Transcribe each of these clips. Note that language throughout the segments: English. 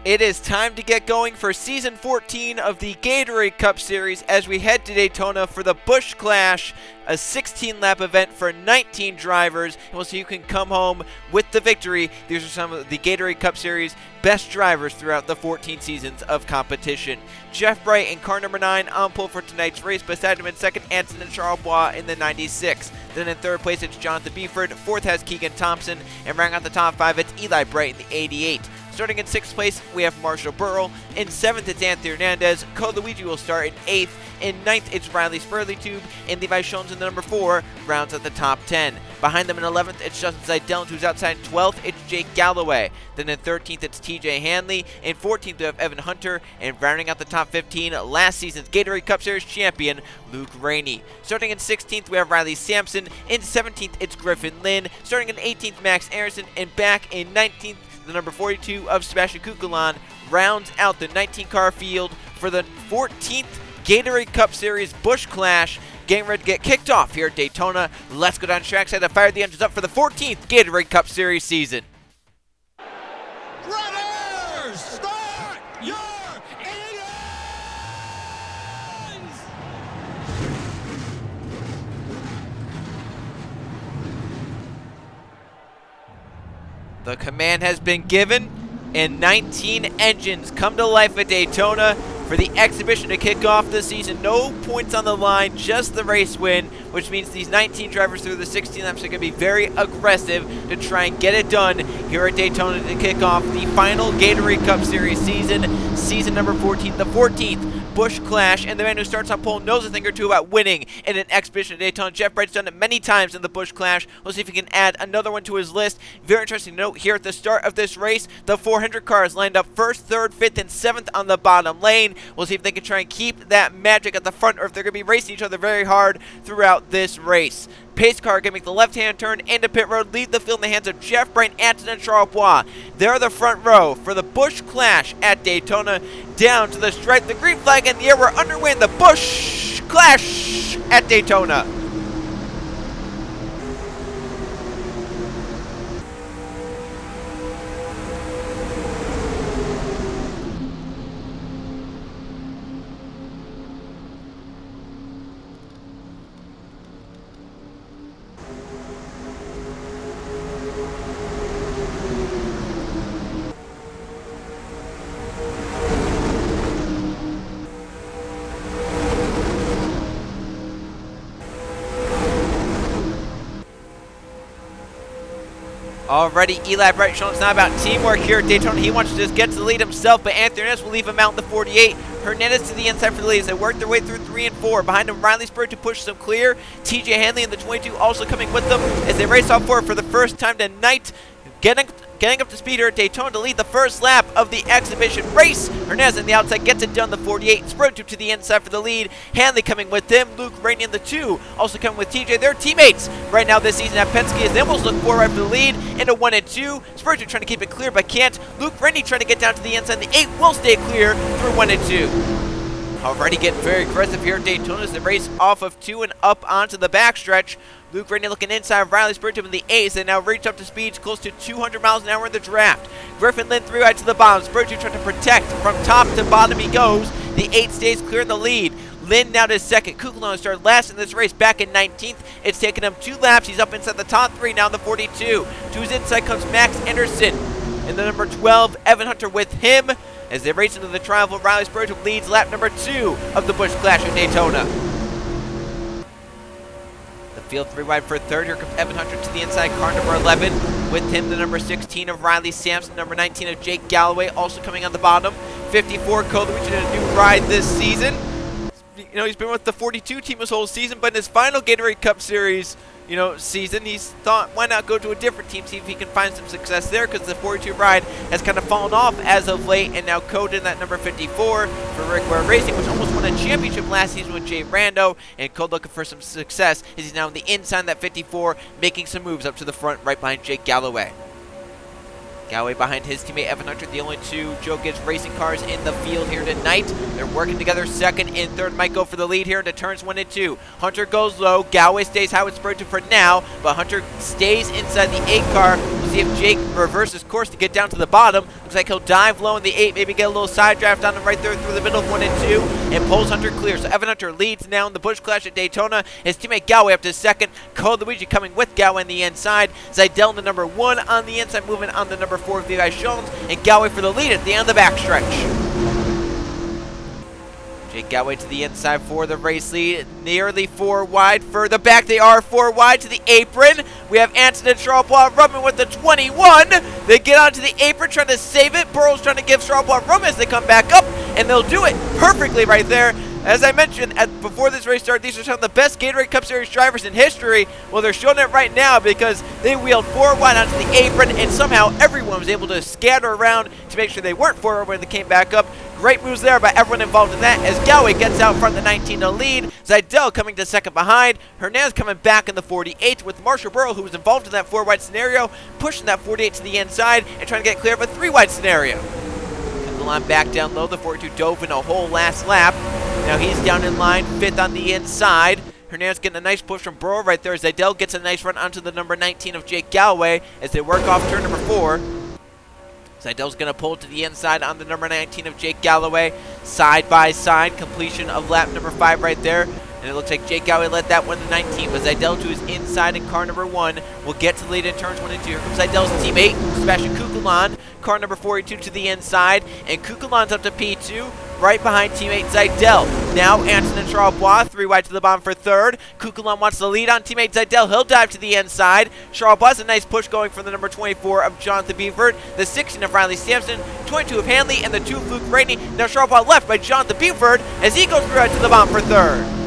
It is time to get going for Season 14 of the Gatorade Cup Series as we head to Daytona for the Busch Clash, a 16-lap event for 19 drivers. We'll see who can come home with the victory. These are some of the Gatorade Cup Series best drivers throughout the 14 seasons of competition. Jeff Bright in car number 9 on pole for tonight's race. Beside him in second, Anson and Charles Bois in the 96. Then in third place, it's Jonathan Beeford. Fourth has Keegan Thompson. And rounding out the top 5, it's Eli Bright in the 88. Starting in 6th place, we have Marshall Burrell. In 7th, it's Anthony Hernandez. Luigi will start in 8th. In 9th, it's Riley Spurley-Tube. And Levi Schoens in the number 4 rounds at the top 10. Behind them in 11th, it's Justin Seidel, who's outside. In 12th, it's Jake Galloway. Then in 13th, it's TJ Hanley. In 14th, we have Evan Hunter. And rounding out the top 15, last season's Gatorade Cup Series champion, Luke Rainey. Starting in 16th, we have Riley Sampson. In 17th, it's Griffin Lynn. Starting in 18th, Max Arison. And back in 19th, the number 42 of Sebastian Kukulon rounds out the 19-car field for the 14th Gatorade Cup Series Busch Clash. Getting ready to get kicked off here at Daytona. Let's go down trackside to fire the engines up for the 14th Gatorade Cup Series season. Runners, start your engines! The command has been given, and 19 engines come to life at Daytona for the exhibition to kick off the season. No points on the line, just the race win, which means these 19 drivers through the 16 laps are going to be very aggressive to try and get it done here at Daytona to kick off the final Gatorade Cup Series season number 14, the 14th Busch Clash. And the man who starts on pole knows a thing or two about winning in an exhibition at Daytona. Jeff Bright's done it many times in the Busch Clash. We'll see if he can add another one to his list. Very interesting note here at the start of this race, the 400 cars lined up 1st, 3rd, 5th, and 7th on the bottom lane. We'll see if they can try and keep that magic at the front or if they're going to be racing each other very hard throughout this race. Pace car can make the left-hand turn into pit road, leave the field in the hands of Jeff Bright, Anton, and Charles Bois. They're the front row for the Busch Clash at Daytona. Down to the stripe, the green flag in the air. We're underway in the Busch Clash at Daytona. Already, Eli Bright showing us now about teamwork here at Daytona. He wants to just get to the lead himself, but Anthony Hernandez will leave him out in the 48. Hernandez to the inside for the lead as they work their way through 3 and 4. Behind him, Riley Spur to push them clear. TJ Hanley in the 22 also coming with them as they race off forward for the first time tonight. Getting up to speed here at Daytona to lead the first lap of the exhibition race. Hernandez on the outside gets it done, the 48. Spur to the inside for the lead. Hanley coming with them. Luke Rainey in the 2. Also coming with TJ. They're teammates right now this season at Penske as they almost look forward right for the lead into 1 and 2. Spur trying to keep it clear but can't. Luke Rainey trying to get down to the inside. The 8 will stay clear through 1 and 2. Already getting very aggressive here at Daytona as they race off of 2 and up onto the backstretch. Luke Rainey looking inside of Riley Spurgeon in the 8s and now reached up to speeds close to 200 miles an hour in the draft. Griffin Lynn 3 right to the bottom. Spurgeon trying to protect from top to bottom he goes. The 8 stays clear in the lead. Lynn now to 2nd. Kukulon started last in this race back in 19th. It's taken him 2 laps. He's up inside the top 3 now in the 42. To his inside comes Max Anderson. And the number 12, Evan Hunter with him as they race into the triumphal. Riley Spurgeon leads lap number 2 of the Busch Clash at Daytona. Field 3 wide for 3rd. Here comes Evan Hunter to the inside, car number 11. With him, the number 16 of Riley Sampson, number 19 of Jake Galloway, also coming on the bottom. 54, Luigi in a new ride this season. You know, he's been with the 42 team his whole season, but in his final Gatorade Cup Series, season, he's thought, why not go to a different team, see if he can find some success there, because the 42 ride has kind of fallen off as of late, and now Code in that number 54 for Rick Ware Racing, which almost won a championship last season with Jay Rando, and Code looking for some success as he's now on the inside of that 54, making some moves up to the front right behind Jake Galloway. Galloway behind his teammate Evan Hunter, the only 2 Joe Gibbs racing cars in the field here tonight. They're working together. 2nd and 3rd might go for the lead here into turns 1 and 2. Hunter goes low. Galloway stays high with Spurgeon for now, but Hunter stays inside the 8 car. We'll see if Jake reverses course to get down to the bottom. Looks like he'll dive low in the 8, maybe get a little side draft on him right there through the middle of 1 and 2, and pulls Hunter clear. So Evan Hunter leads now in the Busch Clash at Daytona. His teammate Galway up to second. Code Luigi coming with Galway on the inside. Zidell in the number 1 on the inside, moving on the number 4 of Levi Jones, and Galway for the lead at the end of the backstretch. Jake Galway to the inside for the race lead, nearly 4 wide. Further back, they are 4 wide to the apron. We have Anson and Charles Rubbin with the 21. They get onto the apron trying to save it. Burrow's trying to give Charles Rubbin as they come back up, and they'll do it perfectly right there. As I mentioned before this race started, these are some of the best Gatorade Cup Series drivers in history. Well, they're showing it right now because they wheeled 4 wide onto the apron, and somehow everyone was able to scatter around to make sure they weren't 4 wide when they came back up. Great moves there by everyone involved in that as Galway gets out front the 19 to lead. Zidell coming to second behind. Hernandez coming back in the 48 with Marshall Burrow, who was involved in that 4 wide scenario, pushing that 48 to the inside and trying to get clear of a 3 wide scenario. The line back down low. The 42 dove in a whole last lap. Now he's down in line, 5th on the inside. Hernandez getting a nice push from Burrow right there. Zidell gets a nice run onto the number 19 of Jake Galway as they work off turn number 4. Zidell's going to pull to the inside on the number 19 of Jake Galloway. Side by side, completion of lap number 5 right there. And it looks like Jake Galloway led that one to 19, but Zidell to his inside in car number 1 will get to the lead in turns 1 and 2. Here comes Zidell's teammate, Sebastian Kukulon. Car number 42 to the inside, and Kukulon's up to P2, right behind teammate Zidell. Now Anson and Charles 3 wide to the bottom for 3rd. Kukulon wants the lead on teammate Zidell. He'll dive to the inside. Charles has a nice push going from the number 24 of Jonathan Beeford, the 16 of Riley Sampson, 22 of Hanley, and the 2 of Luke Rainey. Now Charles left by Jonathan Beeford as he goes 3 wide to the bottom for 3rd.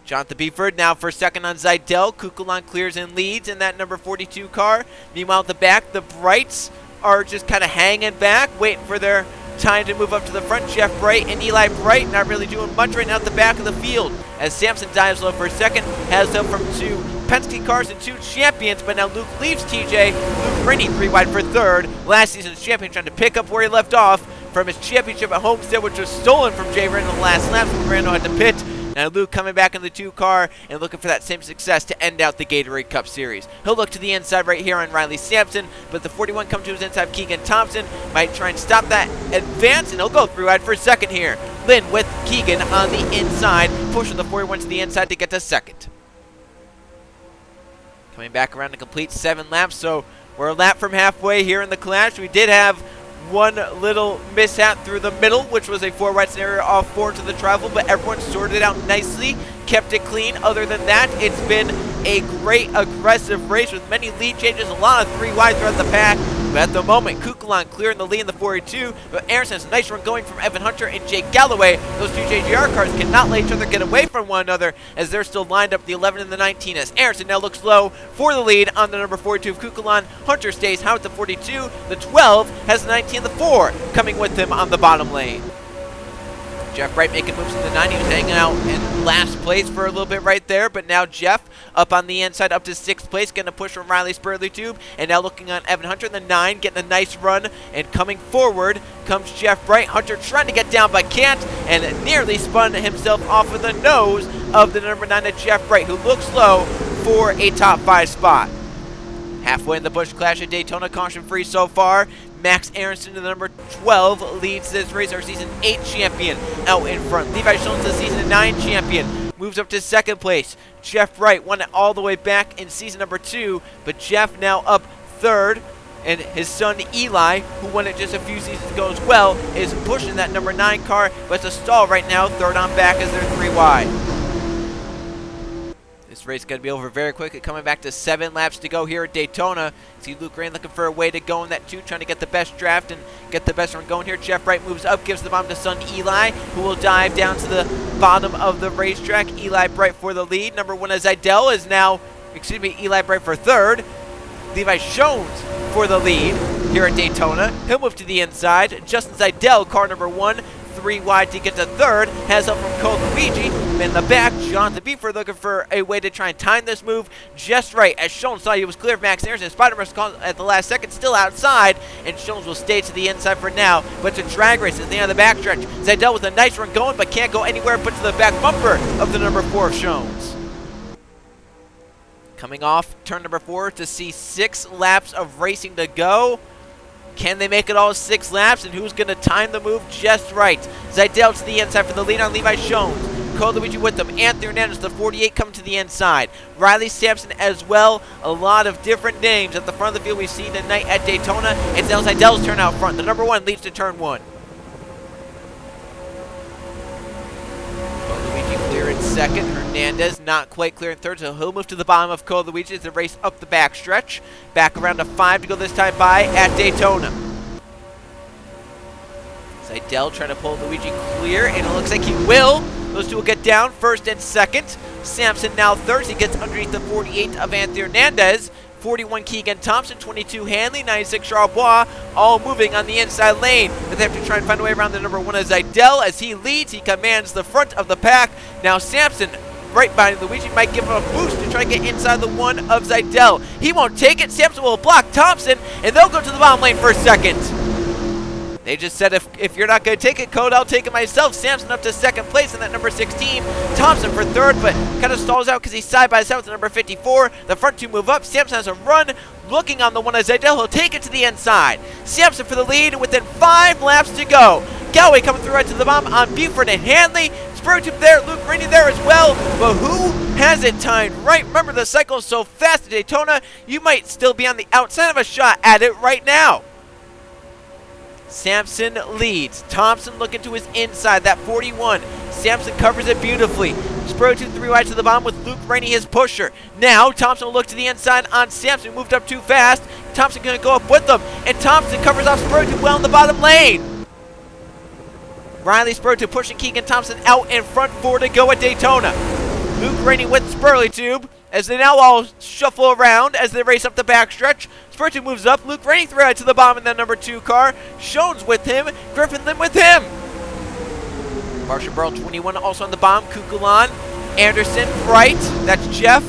Jonathan Beeford now for 2nd on Zidell. Kukulon clears and leads in that number 42 car. Meanwhile, at the back, the Brights are just kind of hanging back, waiting for their time to move up to the front. Jeff Bright and Eli Bright not really doing much right now at the back of the field. As Sampson dives low for 2nd, has up from 2 Penske cars and 2 champions, but now Luke leaves TJ. Luke Rainey 3 wide for 3rd. Last season's champion trying to pick up where he left off from his championship at Homestead, which was stolen from Jay Randall in the last lap, so Randall had to pit. Now Luke coming back in the 2 car and looking for that same success to end out the Gatorade Cup Series. He'll look to the inside right here on Riley Sampson, but the 41 comes to his inside. Keegan Thompson might try and stop that advance, and he'll go 3 wide for 2nd here. Lynn with Keegan on the inside, pushing the 41 to the inside to get to 2nd. Coming back around to complete 7 laps, so we're a lap from halfway here in the clash. We did have one little mishap through the middle, which was a 4 wide scenario off 4 to the travel, but everyone sorted it out nicely, kept it clean. Other than that, it's been a great aggressive race with many lead changes, a lot of 3 wide throughout the pack. But at the moment, Kukulon clearing the lead in the 42, but Aaronson has a nice run going from Evan Hunter and Jake Galloway. Those 2 JGR cars cannot let each other get away from one another as they're still lined up the 11 and the 19 as Aaronson now looks low for the lead on the number 42 of Kukulon. Hunter stays high with the 42. The 12 has the 19 and the 4 coming with him on the bottom lane. Jeff Bright making moves in the 9. He was hanging out in last place for a little bit right there, but now Jeff up on the inside up to 6th place, getting a push from Riley Spurley Tube, and now looking on Evan Hunter in the 9, getting a nice run, and coming forward comes Jeff Bright. Hunter trying to get down but can't, and nearly spun himself off of the nose of the number 9 of Jeff Bright, who looks low for a top 5 spot. Halfway in the Busch Clash at Daytona, caution free so far. Max Aronson, the number 12, leads this race, our Season 8 champion, out in front. Levi Jones, the Season 9 champion, moves up to 2nd place. Jeff Bright won it all the way back in Season number 2, but Jeff now up 3rd. And his son Eli, who won it just a few seasons ago as well, is pushing that number 9 car, but it's a stall right now, 3rd on back as they're 3 wide. This race is going to be over very quickly, coming back to 7 laps to go here at Daytona. See Luke Rain looking for a way to go in that 2, trying to get the best draft and get the best run going here. Jeff Bright moves up, gives the bomb to son Eli, who will dive down to the bottom of the racetrack. Eli Bright for the lead. Number 1 is Zidell is now, Eli Bright for 3rd. Levi Jones for the lead here at Daytona. He'll move to the inside. Justin Zidell, car number 1. 3 wide to get to 3rd, has up from Cole Luigi. In the back, Jonathan Beeford looking for a way to try and time this move just right. As Jones saw, he was clear of Max Aronson. Spider-Man at the last second, still outside, and Jones will stay to the inside for now. But it's a drag race at the end of the backstretch. Zidell with a nice run going, but can't go anywhere but to the back bumper of the number 4 of Jones. Coming off turn number 4 to see 6 laps of racing to go. Can they make it all 6 laps? And who's going to time the move just right? Zaidel to the inside for the lead on Levi Shones. Cole Luigi with them. Anthony Hernandez, the 48, coming to the inside. Riley Sampson as well. A lot of different names at the front of the field we've seen tonight at Daytona. It's now Zaidel's turn out front. The number 1 leads to turn 1. Cole Luigi clear in second. Hernandez not quite clear in third, so he'll move to the bottom of Cole Luigi as they race up the backstretch. Back around to 5 to go this time by at Daytona. Zaidel trying to pull Luigi clear, and it looks like he will. Those two will get down, first and second. Sampson now third. He gets underneath the 48 of Anthony Hernandez. 41 Keegan Thompson, 22 Hanley, 96 Charbois, all moving on the inside lane. But they have to try and find a way around the number 1 of Zaidel as he leads. He commands the front of the pack. Now Sampson, right behind Luigi, might give him a boost to try to get inside the 1 of Zaidel. He won't take it. Sampson will block Thompson, and they'll go to the bottom lane for a second. They just said, if you're not going to take it, Code, I'll take it myself. Sampson up to second place in that number 16. Thompson for third, but kind of stalls out because he's side by side with the number 54. The front two move up. Sampson has a run. Looking on the 1 of Zaidel, he'll take it to the inside. Sampson for the lead within 5 laps to go. Galloway coming through right to the bottom on Buford and Hanley. Spurgeon there, Luke Rainey there as well. But who has it timed right? Remember, the cycle is so fast at Daytona, you might still be on the outside of a shot at it right now. Sampson leads. Thompson looking to his inside, that 41. Sampson covers it beautifully. Spurgeon 3 wide to the bottom with Luke Rainey, his pusher. Now, Thompson will look to the inside on Sampson, moved up too fast. Thompson going to go up with them, and Thompson covers off Spurgeon well in the bottom lane. Riley Spurgeon pushing Keegan Thompson out in front, 4 to go at Daytona. Luke Rainey with Spurley Tube as they now all shuffle around as they race up the backstretch. Spurgeon moves up. Luke Rainey through to the bottom in the number 2 car. Shones with him. Griffin Lynn with him. Marshall Burrow 21 also on the bottom. Kukulon, Anderson, Bright. That's Jeff.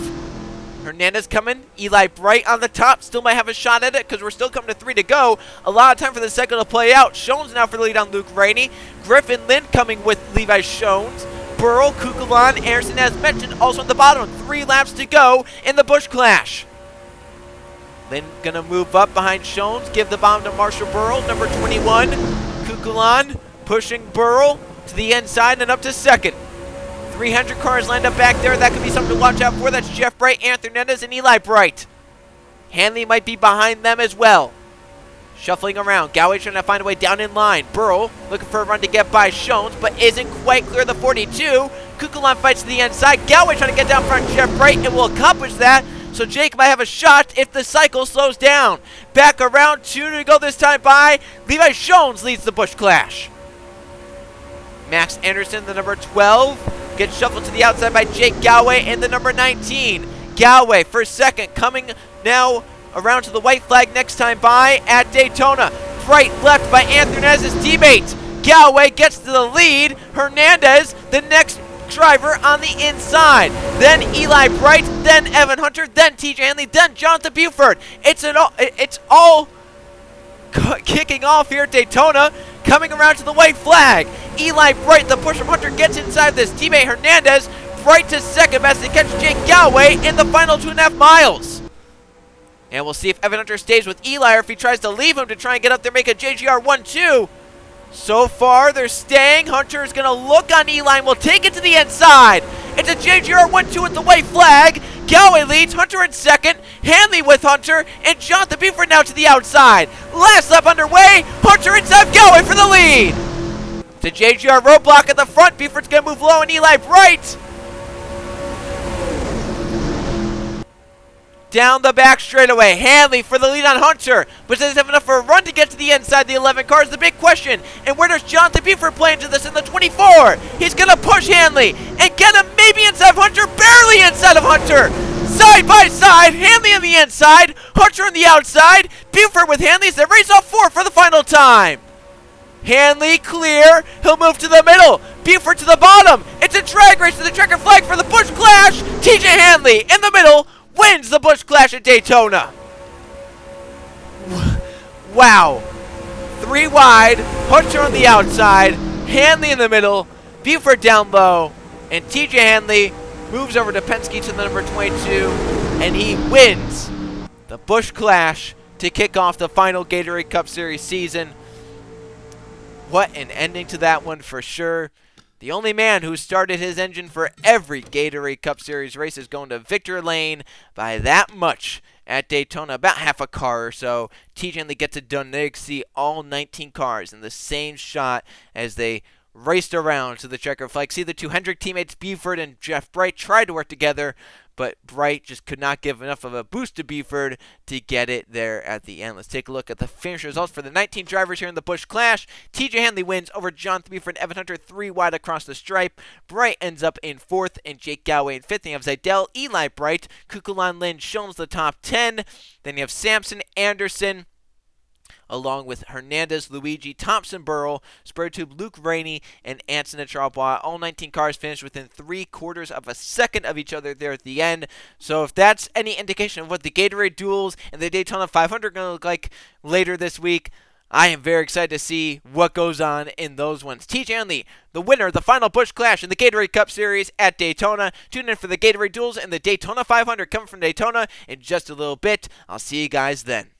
Hernandez coming. Eli Bright on the top. Still might have a shot at it because we're still coming to 3 to go. A lot of time for the cycle to play out. Shones now for the lead on Luke Rainey. Griffin Lynn coming with Levi Shones. Burrow, Kukulon, Anderson, as mentioned, also on the bottom. 3 laps to go in the Busch Clash. Lynn gonna move up behind Shones, give the bottom to Marshall Burrow, number 21. Kukulon pushing Burrow to the inside and up to second. 300 cars lined up back there. That could be something to watch out for. That's Jeff Bright, Anthony Hernandez, and Eli Bright. Hanley might be behind them as well. Shuffling around. Galloway trying to find a way down in line. Burrow looking for a run to get by Shones, but isn't quite clear the 42. Kukulon fights to the inside. Galloway trying to get down front Jeff Bright and will accomplish that. So Jake might have a shot if the cycle slows down. Back around 2 to go this time by. Levi Shones leads the Busch Clash. Max Anderson, the number 12, gets shuffled to the outside by Jake Galloway and the number 19. Galloway for second, coming now around to the white flag next time by at Daytona. Bright left by Anthony Hernandez's teammate. Galloway gets to the lead. Hernandez, the next driver on the inside. Then Eli Bright, then Evan Hunter, then TJ Hanley, then Jonathan Buford. It's all kicking off here at Daytona, coming around to the white flag. Eli Bright, the push from Hunter, gets inside this teammate Hernandez. Bright to second as they catch Jake Galloway in the final 2.5 miles. And we'll see if Evan Hunter stays with Eli or if he tries to leave him to try and get up there, make a JGR 1-2. So far, they're staying. Hunter is going to look on Eli and will take it to the inside. It's a JGR 1-2 with the white flag. Galloway leads, Hunter in second. Hanley with Hunter, and Jonathan Buford now to the outside. Last lap underway. Hunter inside Galloway for the lead. It's a JGR roadblock at the front. Buford's going to move low, and Eli Bright down the back straightaway. Hanley for the lead on Hunter, but does he have enough for a run to get to the inside the 11 car is the big question. And where does Jonathan Buford play into this in the 24? He's going to push Hanley and get him maybe inside of Hunter, barely inside of Hunter. Side by side, Hanley on the inside, Hunter on the outside. Buford with Hanley as they race off 4 for the final time. Hanley clear, he'll move to the middle. Buford to the bottom. It's a drag race to the checkered flag for the Busch Clash. TJ Hanley in the middle wins the Busch Clash at Daytona. Wow. 3 wide, Hunter on the outside, Hanley in the middle, Buford down low, and TJ Hanley moves over to Penske to the number 22. and he wins the Busch Clash to kick off the final Gatorade Cup Series season. What an ending to that one for sure. The only man who started his engine for every Gatorade Cup Series race is going to victory lane by that much at Daytona, about half a car or so. TJ Henley gets it done. They see all 19 cars in the same shot as they raced around to the checker flag. See the two Hendrick teammates, Buford and Jeff Bright, tried to work together, but Bright just could not give enough of a boost to Buford to get it there at the end. Let's take a look at the finish results for the 19 drivers here in the Busch Clash. TJ Henley wins over Jonathan Buford and Evan Hunter 3 wide across the stripe. Bright ends up in 4th and Jake Galloway in 5th. Then you have Zidell, Eli Bright, Kukulan, Lynn, Shones the top 10. Then you have Sampson, Anderson, along with Hernandez, Luigi, Thompson, Burrell, Spurtube, Luke Rainey, and Anson and Charbois. All 19 cars finished within 3/4 of a second of each other there at the end. So if that's any indication of what the Gatorade Duels and the Daytona 500 are going to look like later this week, I am very excited to see what goes on in those ones. TJ Henley, the winner of the final Busch Clash in the Gatorade Cup Series at Daytona. Tune in for the Gatorade Duels and the Daytona 500 coming from Daytona in just a little bit. I'll see you guys then.